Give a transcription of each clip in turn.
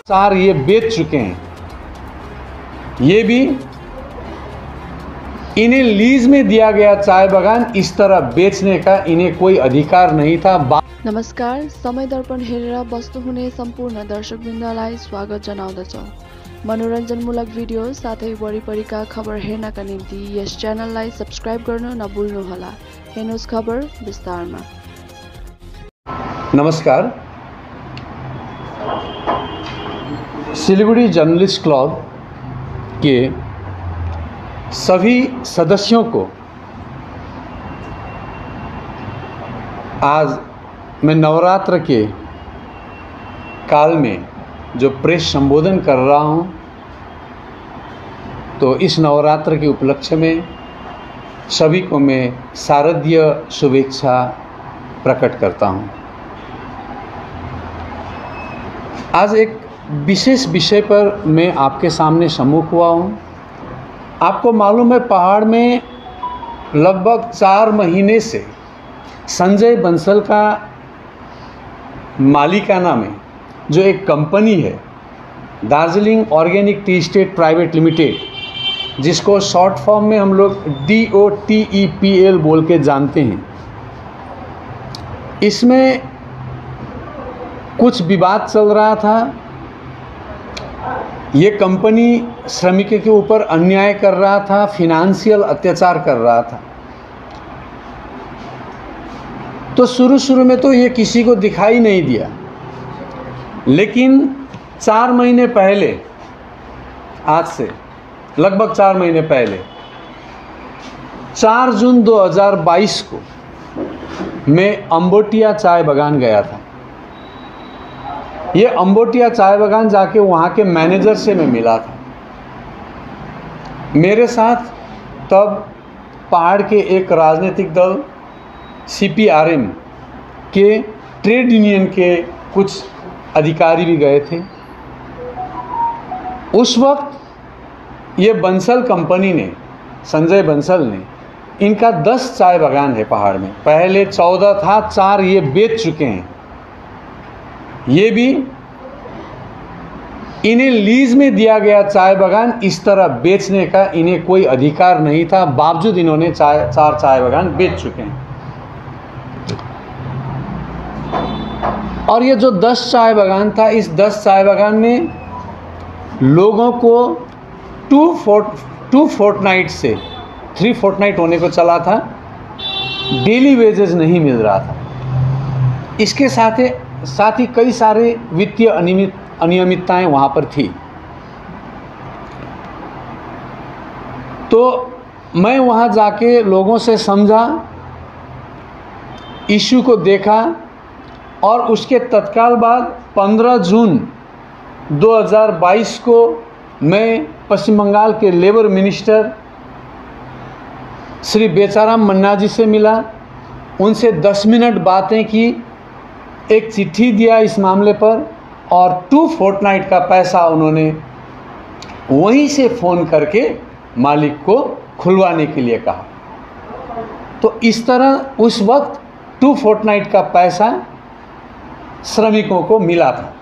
चार ये बेच चुके हैं। ये भी इन्हें लीज में दिया गया चाय बगान इस तरह बेचने का इन्हें कोई अधिकार नहीं था। नमस्कार, समय दर्पण हेरेर बस्नुहुने सम्पूर्ण दर्शकवृन्दलाई स्वागत जनाउँदछौँ। मनोरञ्जनमूलक भिडियो साथै वरिपरिका खबर हेर्नका निम्ति यस च्यानललाई सब्स्क्राइब गर्न नभुल्नुहोला। हेर्नुहोस् खबर विस्तारमा। नमस्कार, सिलीगुड़ी जर्नलिस्ट क्लब के सभी सदस्यों को आज मैं नवरात्र के काल में जो प्रेस संबोधन कर रहा हूं, तो इस नवरात्र के उपलक्ष्य में सभी को मैं शारदीय शुभेच्छा प्रकट करता हूं। आज एक विशेष विषय पर मैं आपके सामने सम्मुख हुआ हूं। आपको मालूम है, पहाड़ में लगभग 4 महीने से संजय बंसल का मालिकाना में जो एक कंपनी है Darjeeling organic tea estate private limited, जिसको शॉर्ट फॉर्म में हम लोग DOTEPL बोल के जानते हैं, इसमें कुछ विवाद चल रहा था। ये कंपनी श्रमिकों के ऊपर अन्याय कर रहा था, फिनेंशियल अत्याचार कर रहा था। तो शुरू में तो ये किसी को दिखाई नहीं दिया, लेकिन 4 महीने पहले, आज से लगभग 4 महीने पहले 4 जून 2022 को मैं अम्बोटिया चाय बागान गया था। ये अम्बोटिया चाय बागान जाके वहाँ के मैनेजर से मैं मिला था। मेरे साथ तब पहाड़ के एक राजनीतिक दल CPRM के ट्रेड यूनियन के कुछ अधिकारी भी गए थे। उस वक्त ये बंसल कंपनी ने, संजय बंसल ने, इनका 10 चाय बागान है पहाड़ में। पहले 14 था, 4 ये बेच चुके हैं। ये भी इन्हें लीज में दिया गया चाय बागान इस तरह बेचने का इन्हें कोई अधिकार नहीं था, बावजूद इन्होंने 4 चाय बागान बेच चुके हैं। और ये जो 10 चाय बागान था, इस 10 चाय बागान में लोगों को 2 फोर्टनाइट से 3 फोर्टनाइट होने को चला था, डेली वेजेस नहीं मिल रहा था। इसके साथ ही कई सारे वित्तीय अनियमितताएं वहाँ पर थी। तो मैं वहाँ जाके लोगों से समझा, इश्यू को देखा, और उसके तत्काल बाद 15 जून 2022 को मैं पश्चिम बंगाल के लेबर मिनिस्टर श्री बेचाराम मन्ना जी से मिला। उनसे 10 मिनट बातें की, एक चिट्ठी दिया इस मामले पर, और 2 फोर्टनाइट का पैसा उन्होंने वहीं से फ़ोन करके मालिक को खुलवाने के लिए कहा। तो इस तरह उस वक्त 2 फोर्टनाइट का पैसा श्रमिकों को मिला था।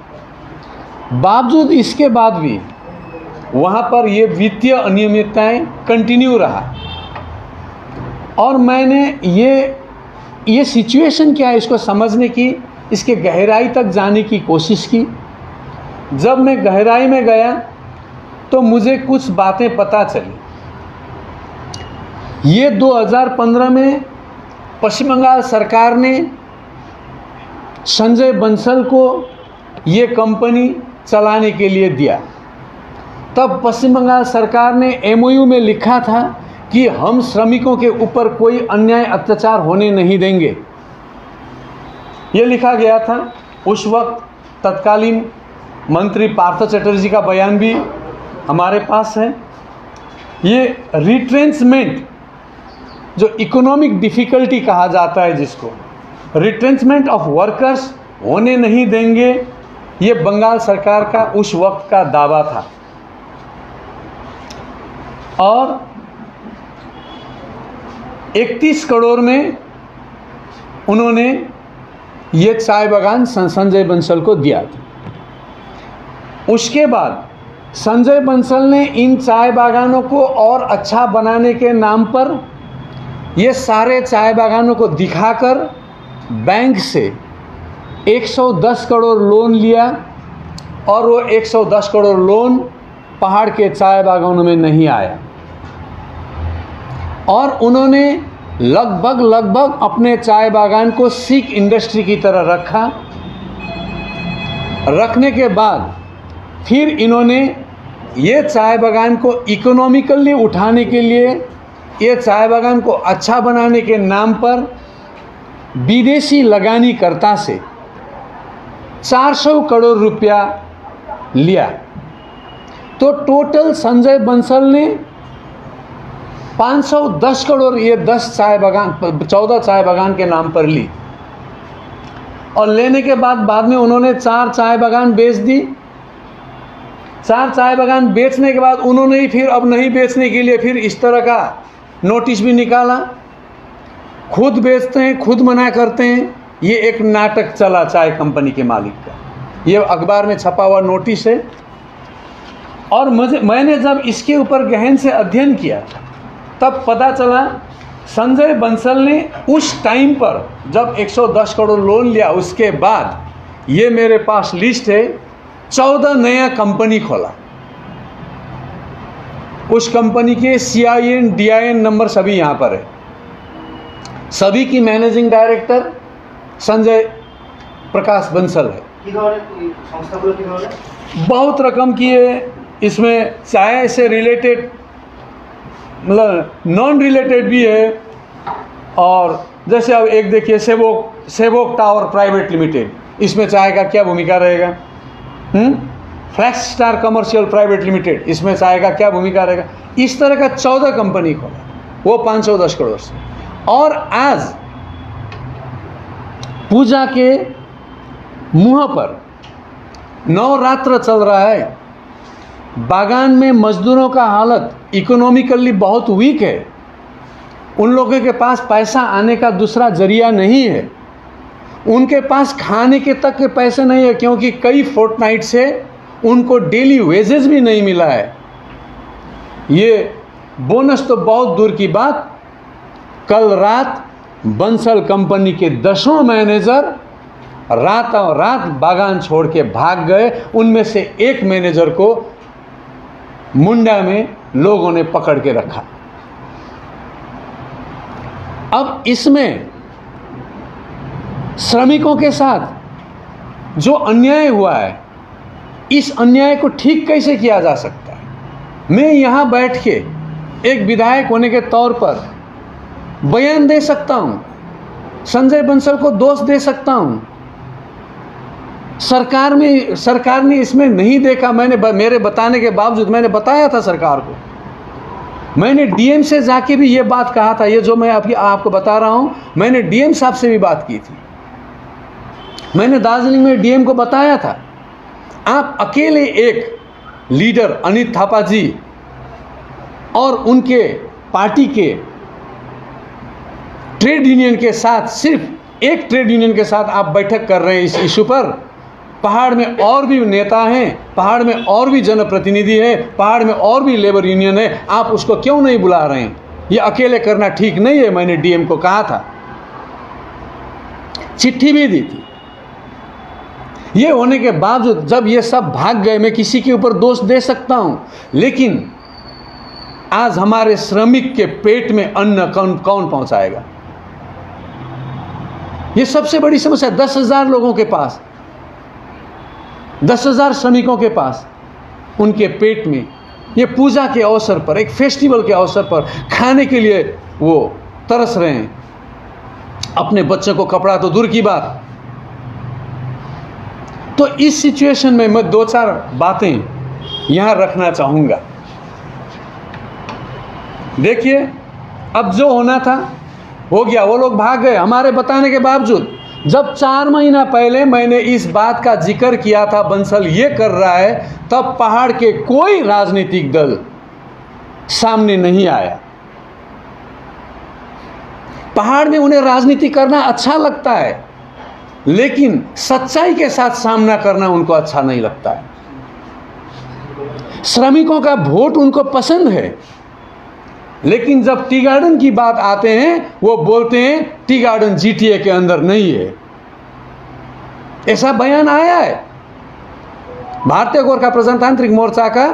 बावजूद इसके बाद भी वहाँ पर ये वित्तीय अनियमितताएं कंटिन्यू रहा। और मैंने ये सिचुएशन क्या है इसको समझने की, इसके गहराई तक जाने की कोशिश की। जब मैं गहराई में गया तो मुझे कुछ बातें पता चली। ये 2015 में पश्चिम बंगाल सरकार ने संजय बंसल को ये कंपनी चलाने के लिए दिया। तब पश्चिम बंगाल सरकार ने MOU में लिखा था कि हम श्रमिकों के ऊपर कोई अन्याय अत्याचार होने नहीं देंगे। ये लिखा गया था। उस वक्त तत्कालीन मंत्री पार्थ चटर्जी का बयान भी हमारे पास है। ये रिट्रेंचमेंट, जो इकोनॉमिक डिफ़िकल्टी कहा जाता है, जिसको रिट्रेंचमेंट ऑफ वर्कर्स होने नहीं देंगे, ये बंगाल सरकार का उस वक्त का दावा था। और 31 करोड़ में उन्होंने ये चाय बागान संजय बंसल को दिया था। उसके बाद संजय बंसल ने इन चाय बागानों को और अच्छा बनाने के नाम पर ये सारे चाय बागानों को दिखाकर बैंक से 110 करोड़ लोन लिया और वो 110 करोड़ लोन पहाड़ के चाय बागानों में नहीं आया और उन्होंने लगभग अपने चाय बागान को सिक इंडस्ट्री की तरह रखा। रखने के बाद फिर इन्होंने ये चाय बागान को इकोनॉमिकली उठाने के लिए, ये चाय बागान को अच्छा बनाने के नाम पर विदेशी लगानीकर्ता से 400 करोड़ रुपया लिया। तो टोटल संजय बंसल ने 510 करोड़ ये 14 चाय बागान के नाम पर ली और लेने के बाद में उन्होंने 4 चाय बागान बेच दी। 4 चाय बागान बेचने के बाद उन्होंने ही फिर अब नहीं बेचने के लिए फिर इस तरह का नोटिस भी निकाला। खुद बेचते हैं, खुद मना करते हैं। ये एक नाटक चला चाय कंपनी के मालिक का। ये अखबार में छपा हुआ नोटिस है। और मैंने जब इसके ऊपर गहन से अध्ययन किया तब पता चला संजय बंसल ने उस टाइम पर जब 110 करोड़ लोन लिया उसके बाद ये मेरे पास लिस्ट है, 14 नया कंपनी खोला। उस कंपनी के CIN DIN नंबर सभी यहाँ पर है। सभी की मैनेजिंग डायरेक्टर संजय प्रकाश बंसल है। बहुत रकम की है। इसमें चाय से रिलेटेड मतलब नॉन रिलेटेड भी है। और जैसे अब एक देखिए सेवोक टावर प्राइवेट लिमिटेड, इसमें चाय का क्या भूमिका रहेगा? Flex Star Commercial Private Limited, इसमें चाय का क्या भूमिका रहेगा? इस तरह का 14 कंपनी खोला, वो 510 करोड़ से। और आज पूजा के मुंह पर नवरात्र चल रहा है। बागान में मजदूरों का हालत इकोनॉमिकली बहुत वीक है। उन लोगों के पास पैसा आने का दूसरा जरिया नहीं है। उनके पास खाने के तक के पैसे नहीं है, क्योंकि कई फोर्टनाइट से उनको डेली वेजेस भी नहीं मिला है। ये बोनस तो बहुत दूर की बात। कल रात बंसल कंपनी के 10 मैनेजर रातों रात बागान छोड़ के भाग गए। उनमें से एक मैनेजर को मुंडा में लोगों ने पकड़ के रखा। अब इसमें श्रमिकों के साथ जो अन्याय हुआ है, इस अन्याय को ठीक कैसे किया जा सकता है? मैं यहाँ बैठ के एक विधायक होने के तौर पर बयान दे सकता हूँ, संजय बंसल को दोष दे सकता हूँ। सरकार ने इसमें नहीं देखा। मेरे बताने के बावजूद मैंने बताया था सरकार को। मैंने DM से जाके भी ये बात कहा था। ये जो मैं आपको बता रहा हूँ, मैंने DM साहब से भी बात की थी। मैंने दार्जिलिंग में DM को बताया था, आप अकेले एक लीडर अनित थापा जी और उनके पार्टी के ट्रेड यूनियन के साथ, सिर्फ एक ट्रेड यूनियन के साथ आप बैठक कर रहे हैं इस इशू पर। पहाड़ में और भी नेता हैं, पहाड़ में और भी जनप्रतिनिधि है, पहाड़ में और भी लेबर यूनियन है, आप उसको क्यों नहीं बुला रहे हैं? ये अकेले करना ठीक नहीं है। मैंने DM को कहा था, चिट्ठी भी दी थी। ये होने के बावजूद जब ये सब भाग गए, मैं किसी के ऊपर दोष दे सकता हूं, लेकिन आज हमारे श्रमिक के पेट में अन्न कौन पहुंचाएगा? ये सबसे बड़ी समस्या। 10,000 लोगों के पास, 10,000 श्रमिकों के पास, उनके पेट में ये पूजा के अवसर पर, एक फेस्टिवल के अवसर पर खाने के लिए वो तरस रहे हैं। अपने बच्चों को कपड़ा तो दूर की बात। तो इस सिचुएशन में मैं 2-4 बातें यहां रखना चाहूंगा। देखिए, अब जो होना था हो गया। वो लोग भाग गए हमारे बताने के बावजूद। जब 4 महीना पहले मैंने इस बात का जिक्र किया था, बंसल ये कर रहा है, तब पहाड़ के कोई राजनीतिक दल सामने नहीं आया। पहाड़ में उन्हें राजनीति करना अच्छा लगता है, लेकिन सच्चाई के साथ सामना करना उनको अच्छा नहीं लगता है। श्रमिकों का वोट उनको पसंद है, लेकिन जब टी गार्डन की बात आते हैं वो बोलते हैं टी गार्डन जीटीए के अंदर नहीं है। ऐसा बयान आया है भारतीय गोरखा प्रजातांत्रिक मोर्चा का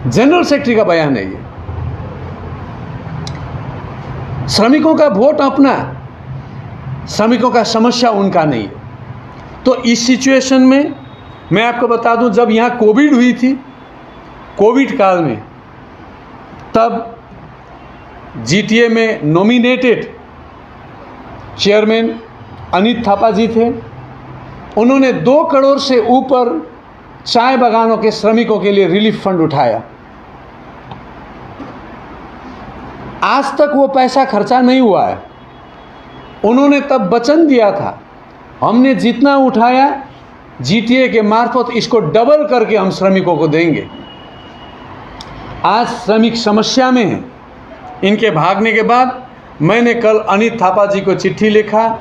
जनरल सेक्रेटरी का बयान है ये। श्रमिकों का वोट अपना, श्रमिकों का समस्या उनका नहीं है। तो इस सिचुएशन में मैं आपको बता दूं, जब यहाँ कोविड हुई थी, कोविड काल में, तब जीटीए में नॉमिनेटेड चेयरमैन अनित थापा जी थे। उन्होंने 2 करोड़ से ऊपर चाय बागानों के श्रमिकों के लिए रिलीफ फंड उठाया। आज तक वो पैसा खर्चा नहीं हुआ है। उन्होंने तब वचन दिया था, हमने जितना उठाया जीटीए के मार्फत इसको डबल करके हम श्रमिकों को देंगे। आज श्रमिक समस्या में हैं। इनके भागने के बाद मैंने कल अनित थापा जी को चिट्ठी लिखा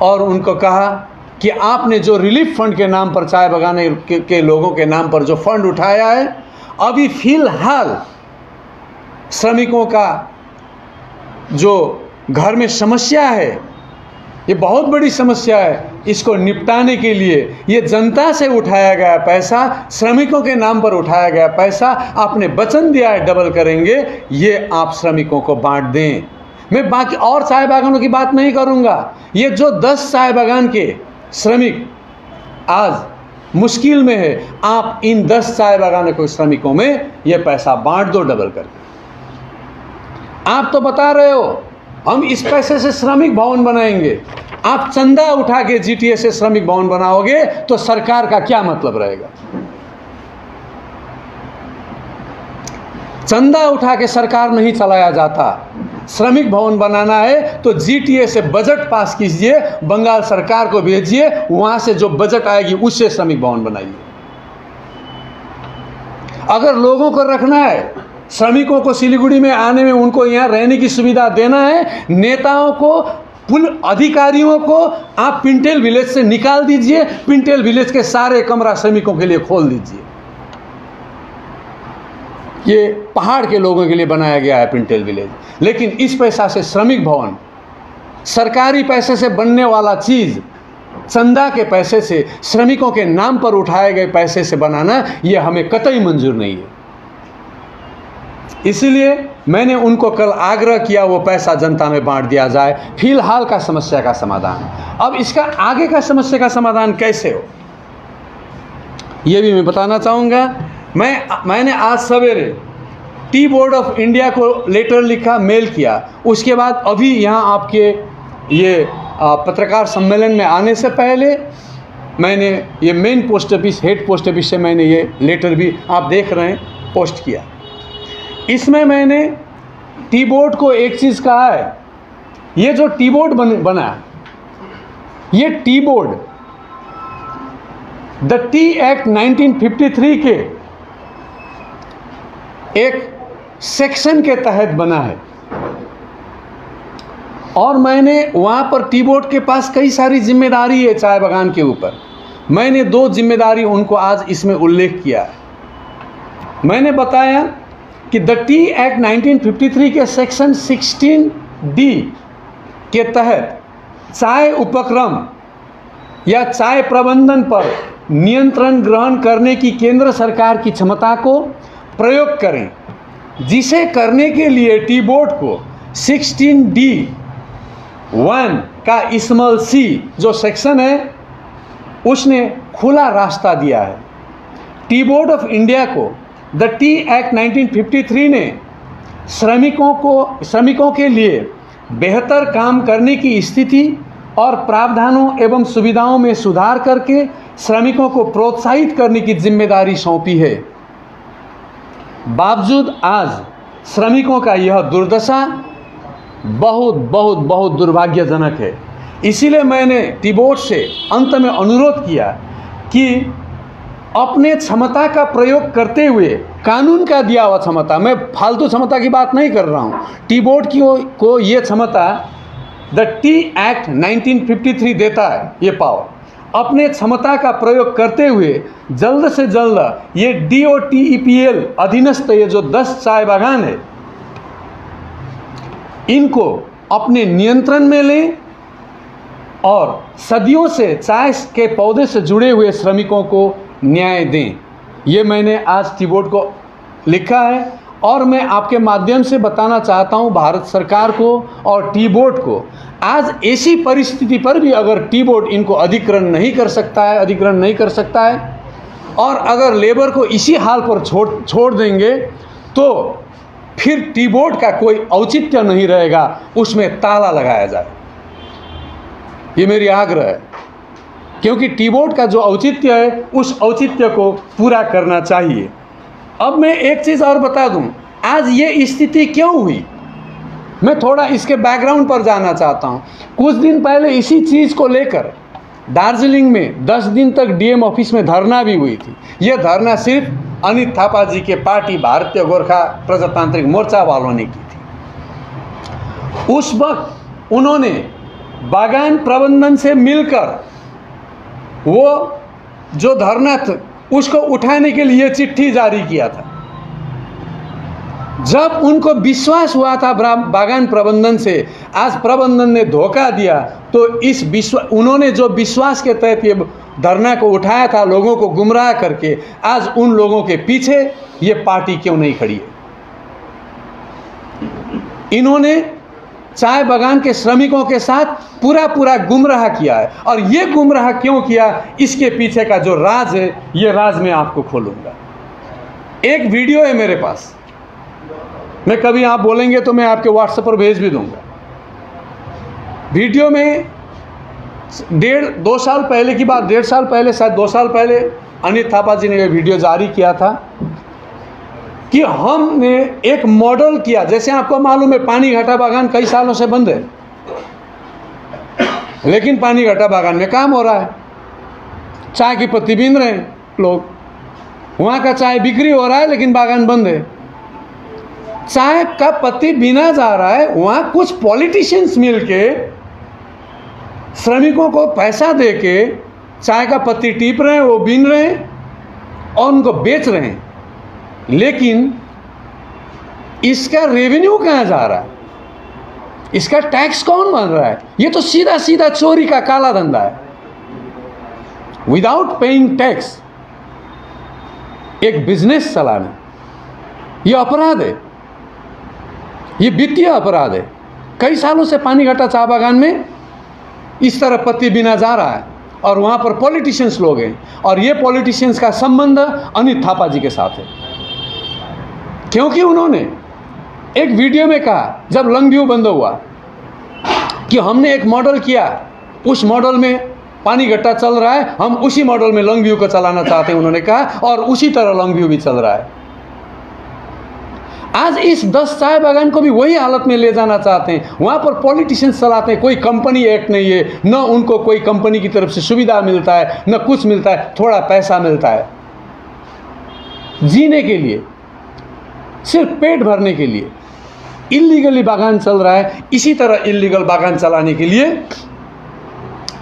और उनको कहा कि आपने जो रिलीफ फंड के नाम पर, चाय बगाने के लोगों के नाम पर जो फंड उठाया है, अभी फिलहाल श्रमिकों का जो घर में समस्या है, ये बहुत बड़ी समस्या है, इसको निपटाने के लिए ये जनता से उठाया गया पैसा, श्रमिकों के नाम पर उठाया गया पैसा, आपने वचन दिया है डबल करेंगे, ये आप श्रमिकों को बांट दें। मैं बाकी और चाय बागानों की बात नहीं करूंगा। ये जो 10 चाय बागान के श्रमिक आज मुश्किल में है, आप इन 10 चाय बागानों के श्रमिकों में ये पैसा बांट दो डबल करके। आप तो बता रहे हो हम इस पैसे से श्रमिक भवन बनाएंगे, आप चंदा उठा के जीटीए से श्रमिक भवन बनाओगे तो सरकार का क्या मतलब रहेगा? चंदा उठा के सरकार नहीं चलाया जाता। श्रमिक भवन बनाना है तो जीटीए से बजट पास कीजिए, बंगाल सरकार को भेजिए, वहां से जो बजट आएगी उससे श्रमिक भवन बनाइए। अगर लोगों को रखना है, श्रमिकों को सिलीगुड़ी में आने में उनको यहाँ रहने की सुविधा देना है, नेताओं को, पुल अधिकारियों को आप पिंटेल विलेज से निकाल दीजिए, पिंटेल विलेज के सारे कमरा श्रमिकों के लिए खोल दीजिए। ये पहाड़ के लोगों के लिए बनाया गया है पिंटेल विलेज, लेकिन इस पैसा से श्रमिक भवन, सरकारी पैसे से बनने वाला चीज, चंदा के पैसे से, श्रमिकों के नाम पर उठाए गए पैसे से बनाना, यह हमें कतई मंजूर नहीं है। इसलिए मैंने उनको कल आग्रह किया वो पैसा जनता में बांट दिया जाए, फिलहाल का समस्या का समाधान। अब इसका आगे का समस्या का समाधान कैसे हो, ये भी मैं बताना चाहूँगा। मैंने आज सवेरे टी बोर्ड ऑफ इंडिया को लेटर लिखा, मेल किया। उसके बाद अभी यहाँ आपके ये पत्रकार सम्मेलन में आने से पहले मैंने ये main post office, head post office से मैंने ये लेटर भी आप देख रहे हैं पोस्ट किया। इसमें मैंने टी बोर्ड को एक चीज़ कहा है, ये जो टी बोर्ड बना, ये tea board the T act 1953 के एक सेक्शन के तहत बना है। और मैंने वहाँ पर टी बोर्ड के पास कई सारी जिम्मेदारी है चाय बागान के ऊपर। मैंने 2 जिम्मेदारी उनको आज इसमें उल्लेख किया है। मैंने बताया कि द टी एक्ट 1953 के सेक्शन 16D के तहत चाय उपक्रम या चाय प्रबंधन पर नियंत्रण ग्रहण करने की केंद्र सरकार की क्षमता को प्रयोग करें, जिसे करने के लिए टी बोर्ड को 16D(1) का स्मॉल c जो सेक्शन है उसने खुला रास्ता दिया है। टी बोर्ड ऑफ इंडिया को द टी एक्ट 1953 ने श्रमिकों के लिए बेहतर काम करने की स्थिति और प्रावधानों एवं सुविधाओं में सुधार करके श्रमिकों को प्रोत्साहित करने की जिम्मेदारी सौंपी है। बावजूद आज श्रमिकों का यह दुर्दशा बहुत बहुत बहुत दुर्भाग्यजनक है। इसीलिए मैंने टी बोर्ड से अंत में अनुरोध किया कि अपने क्षमता का प्रयोग करते हुए, कानून का दिया हुआ क्षमता, मैं फालतू क्षमता की बात नहीं कर रहा हूँ, टी बोर्ड को ये क्षमता द टी एक्ट 1953 देता है, ये पावर। अपने क्षमता का प्रयोग करते हुए जल्द से जल्द ये DOTEPL अधीनस्थ ये जो 10 चाय बागान है इनको अपने नियंत्रण में लें और सदियों से चाय के पौधे से जुड़े हुए श्रमिकों को न्याय दें। ये मैंने आज टी बोर्ड को लिखा है और मैं आपके माध्यम से बताना चाहता हूँ भारत सरकार को और टी बोर्ड को, आज ऐसी परिस्थिति पर भी अगर टी बोर्ड इनको अधिग्रहण नहीं कर सकता है और अगर लेबर को इसी हाल पर छोड़ देंगे तो फिर टी बोर्ड का कोई औचित्य नहीं रहेगा, उसमें ताला लगाया जाए। ये मेरी आग्रह है, क्योंकि टी बोर्ड का जो औचित्य है उस औचित्य को पूरा करना चाहिए। अब मैं एक चीज़ और बता दूं, आज ये स्थिति क्यों हुई, मैं थोड़ा इसके बैकग्राउंड पर जाना चाहता हूं। कुछ दिन पहले इसी चीज़ को लेकर दार्जिलिंग में 10 दिन तक DM ऑफिस में धरना भी हुई थी। यह धरना सिर्फ अनित थापा जी के पार्टी भारतीय गोरखा प्रजातांत्रिक मोर्चा वालों ने की थी। उस वक्त उन्होंने बागान प्रबंधन से मिलकर वो जो धरना था उसको उठाने के लिए चिट्ठी जारी किया था। जब उनको विश्वास हुआ था बागान प्रबंधन से, आज प्रबंधन ने धोखा दिया, तो उन्होंने जो विश्वास के तहत ये धरना को उठाया था लोगों को गुमराह करके, आज उन लोगों के पीछे ये पार्टी क्यों नहीं खड़ी है। इन्होंने चाय बागान के श्रमिकों के साथ पूरा गुमराह किया है और ये गुमराह क्यों किया, इसके पीछे का जो राज है ये राज मैं आपको खोलूंगा। एक वीडियो है मेरे पास, मैं कभी आप बोलेंगे तो मैं आपके व्हाट्सएप पर भेज भी दूंगा। वीडियो में 1.5-2 साल पहले की बात, 1.5 साल पहले, शायद 2 साल पहले अनित थापा जी ने यह वीडियो जारी किया था कि हमने एक मॉडल किया। जैसे आपको मालूम है पानीघाटा बागान कई सालों से बंद है, लेकिन पानीघाटा बागान में काम हो रहा है, चाय की पत्ती बीन रहे हैं लोग, वहाँ का चाय बिक्री हो रहा है लेकिन बागान बंद है। चाय का पत्ती बीना जा रहा है, वहाँ कुछ पॉलिटिशियंस मिलके श्रमिकों को पैसा देके चाय का पत्ती टीप रहे हैं, वो बीन रहे हैं और उनको बेच रहे हैं, लेकिन इसका रेवेन्यू कहाँ जा रहा है, इसका टैक्स कौन बन रहा है? ये तो सीधा सीधा चोरी का काला धंधा है। विदाउट पेइंग टैक्स एक बिजनेस चलाना ये अपराध है, ये वित्तीय अपराध है। कई सालों से पानीघाटा चाय बागान में इस तरह पत्ती बिना जा रहा है और वहाँ पर पॉलिटिशियंस लोग हैं और ये पॉलिटिशियंस का संबंध अनित थापा जी के साथ है, क्योंकि उन्होंने एक वीडियो में कहा जब लंगभ्यू बंद हुआ कि हमने एक मॉडल किया, उस मॉडल में पानीघाटा चल रहा है, हम उसी मॉडल में लंगभ्यू को चलाना चाहते हैं, उन्होंने कहा, और उसी तरह लंगभ्यू भी चल रहा है। आज इस 10 चाय बागान को भी वही हालत में ले जाना चाहते हैं। वहाँ पर पॉलिटिशियंस चलाते हैं, कोई कंपनी एक्ट नहीं है, न उनको कोई कंपनी की तरफ से सुविधा मिलता है, न कुछ मिलता है, थोड़ा पैसा मिलता है जीने के लिए, सिर्फ पेट भरने के लिए इल्लीगली बागान चल रहा है। इसी तरह इल्लीगल बागान चलाने के लिए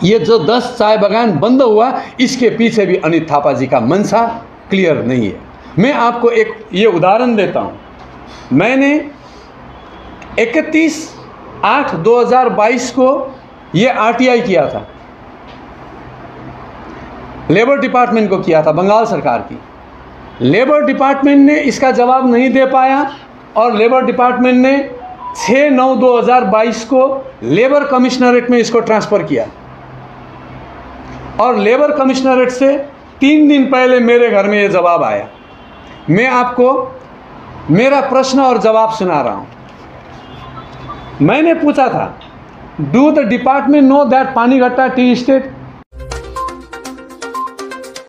ये जो 10 चाय बागान बंद हुआ, इसके पीछे भी अनित थापा जी का मंशा क्लियर नहीं है। मैं आपको एक ये उदाहरण देता हूँ। मैंने 31/8/2022 को ये RTI किया था, लेबर डिपार्टमेंट को किया था, बंगाल सरकार की। लेबर डिपार्टमेंट ने इसका जवाब नहीं दे पाया और लेबर डिपार्टमेंट ने 6/9/2022 को लेबर कमिश्नरेट में इसको ट्रांसफ़र किया और लेबर कमिश्नरेट से 3 दिन पहले मेरे घर में ये जवाब आया। मैं आपको मेरा प्रश्न और जवाब सुना रहा हूं। मैंने पूछा था, do the department know that Panighata tea estate